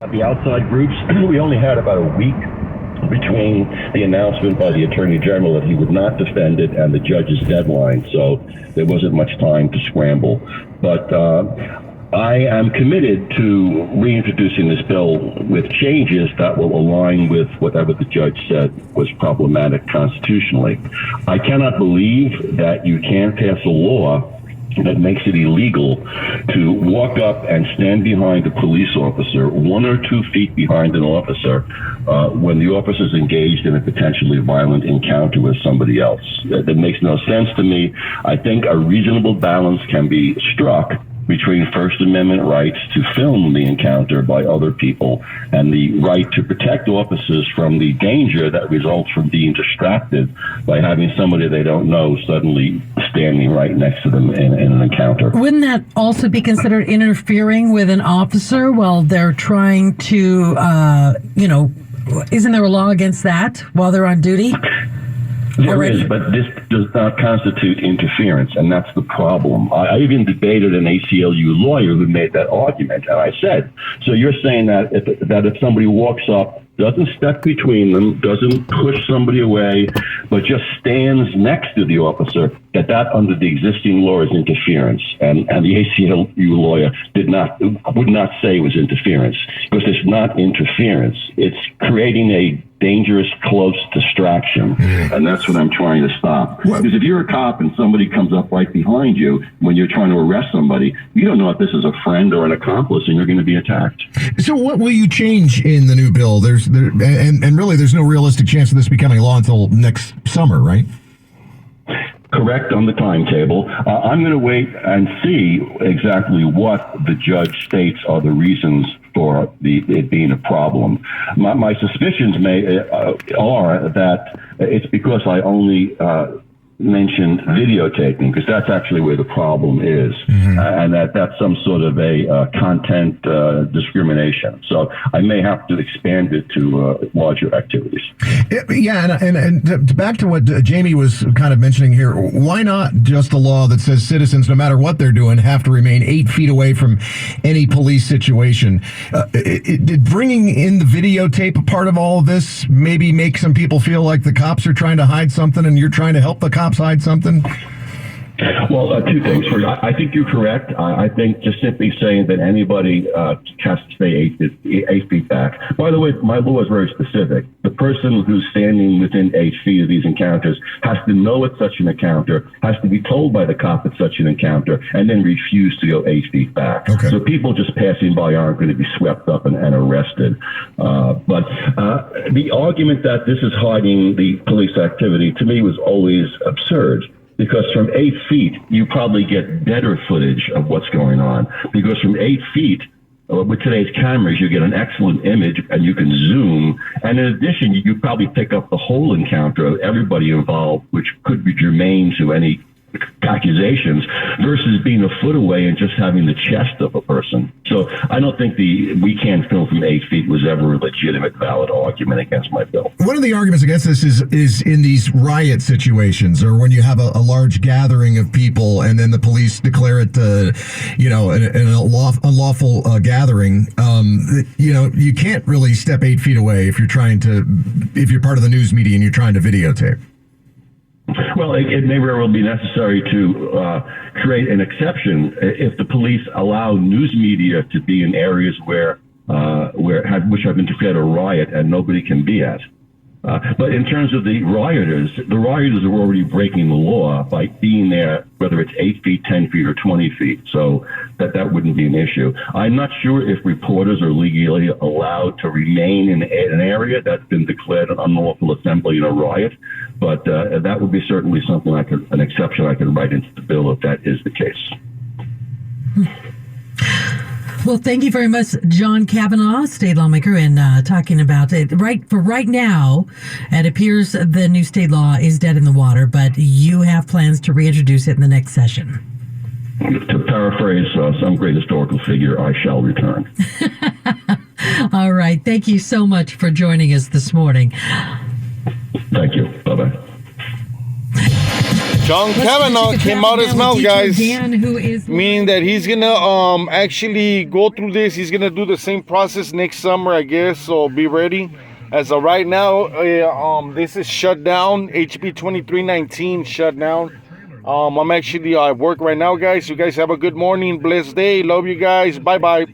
The outside groups, we only had about a week between the announcement by the Attorney General that he would not defend it and the judge's deadline, so there wasn't much time to scramble. But I am committed to reintroducing this bill with changes that will align with whatever the judge said was problematic constitutionally. I cannot believe that you can pass a law that makes it illegal to walk up and stand behind a police officer, 1 or 2 feet behind an officer, when the officer is engaged in a potentially violent encounter with somebody else. That makes no sense to me. I think a reasonable balance can be struck between First Amendment rights to film the encounter by other people and the right to protect officers from the danger that results from being distracted by having somebody they don't know suddenly standing right next to them in an encounter. Wouldn't that also be considered interfering with an officer while they're trying to, isn't there a law against that while they're on duty? There is, but this does not constitute interference, and that's the problem. I even debated an ACLU lawyer who made that argument, and I said, so you're saying that if somebody walks up, doesn't step between them, doesn't push somebody away, but just stands next to the officer, that under the existing law is interference. And the ACLU lawyer would not say it was interference, because it's not interference. It's creating a dangerous, close distraction. And that's what I'm trying to stop. Because if you're a cop and somebody comes up right behind you when you're trying to arrest somebody, you don't know if this is a friend or an accomplice, and you're going to be attacked. So what will you change in the new bill? And really, there's no realistic chance of this becoming law until next summer, right? Correct on the timetable. I'm going to wait and see exactly what the judge states are the reasons for it being a problem. My suspicions are that it's because I only mentioned videotaping, because that's actually where the problem is, and that's some sort of a content discrimination. So I may have to expand it to larger activities. Yeah, and back to what Jamie was kind of mentioning here, why not just a law that says citizens, no matter what they're doing, have to remain 8 feet away from any police situation? Did bringing in the videotape a part of all of this maybe make some people feel like the cops are trying to hide something and you're trying to help the cops hide something? Well, 2 things. First, I think you're correct. I think just simply saying that anybody has to stay 8 feet back. By the way, my law is very specific. The person who's standing within 8 feet of these encounters has to know it's such an encounter, has to be told by the cop it's such an encounter, and then refuse to go 8 feet back. Okay. So people just passing by aren't going to be swept up and arrested. But the argument that this is hiding the police activity, to me, was always absurd. Because from 8 feet, you probably get better footage of what's going on. Because from 8 feet, with today's cameras, you get an excellent image and you can zoom. And in addition, you probably pick up the whole encounter of everybody involved, which could be germane to any accusations, versus being a foot away and just having the chest of a person. So I don't think we can't film from 8 feet was ever a legitimate, valid argument against my bill. One of the arguments against this is in these riot situations, or when you have a large gathering of people and then the police declare it, an unlawful gathering. You can't really step 8 feet away if you're part of the news media and you're trying to videotape. Well, it may very well be necessary to create an exception if the police allow news media to be in areas which have been declared a riot and nobody can be at. But in terms of the rioters are already breaking the law by being there, whether it's 8 feet, 10 feet, or 20 feet. So that wouldn't be an issue. I'm not sure if reporters are legally allowed to remain in an area that's been declared an unlawful assembly in a riot, but that would be certainly something an exception I could write into the bill if that is the case. Well, thank you very much, John Kavanna, state lawmaker, and talking about it. Right now, it appears the new state law is dead in the water, but you have plans to reintroduce it in the next session. To paraphrase some great historical figure, I shall return. All right. Thank you so much for joining us this morning. Thank you. Bye-bye. John Kavanna came out his mouth, guys, Dan, who is meaning that he's gonna actually go through this. He's gonna do the same process next summer, I guess. So be ready. As of right now, this is shut down. HB 2319 shut down. I'm actually at work right now, guys. You guys have a good morning, blessed day. Love you guys. Bye bye.